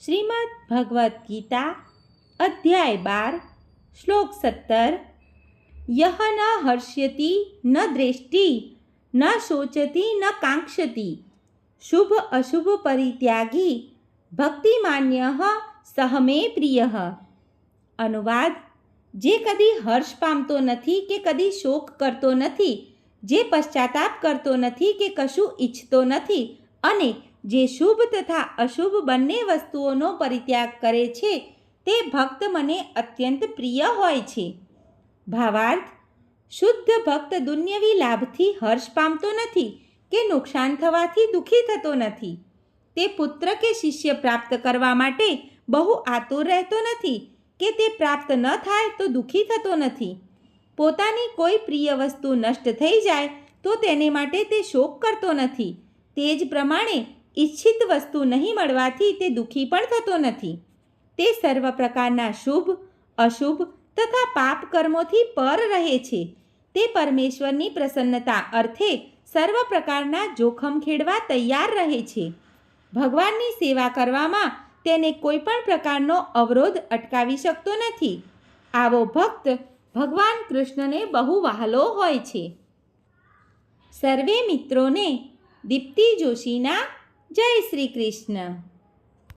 શ્રીમદ્ ભગવદ્ ગીતા અધ્યાય 12 શ્લોક 17 યહ ન હર્ષ્યતિ ન દ્રેષ્ટિ ન શોચતિ ન કાંક્ષતિ શુભ અશુભ પરિત્યાગી ભક્તિમાન્યઃ સહ મે પ્રિયઃ. અનુવાદ: જે કદી હર્ષ પામતો નથી કે કદી શોક કરતો નથી, જે પશ્ચાતાપ કરતો નથી કે કશું ઈચ્છતો નથી અને જે શુભ તથા અશુભ બંને વસ્તુઓનો પરિત્યાગ કરે છે, તે ભક્ત મને અત્યંત પ્રિય હોય છે. ભાવાર્થ: શુદ્ધ ભક્ત દુન્યવી લાભથી હર્ષ પામતો નથી કે નુકસાન થવાથી દુઃખી થતો નથી. તે પુત્ર કે શિષ્ય પ્રાપ્ત કરવા માટે બહુ આતુર રહેતો નથી કે તે પ્રાપ્ત ન થાય તો દુઃખી થતો નથી. પોતાની કોઈ પ્રિય વસ્તુ નષ્ટ થઈ જાય તો તેને માટે તે શોક કરતો નથી. તે જ પ્રમાણે ઈચ્છિત વસ્તુ નહીં મળવાથી તે દુઃખી પણ થતો નથી. તે સર્વ પ્રકારના શુભ, અશુભ તથા પાપ કર્મોથી પર રહે છે. તે પરમેશ્વરની પ્રસન્નતા અર્થે સર્વ પ્રકારના જોખમ ખેડવા તૈયાર રહે છે. ભગવાનની સેવા કરવામાં તેને કોઈ પણ પ્રકારનો અવરોધ અટકાવી શકતો નથી. આવો ભક્ત ભગવાન કૃષ્ણને બહુ વહાલો હોય છે. સર્વે મિત્રોને દીપ્તિ જોશીના જય શ્રી કૃષ્ણ.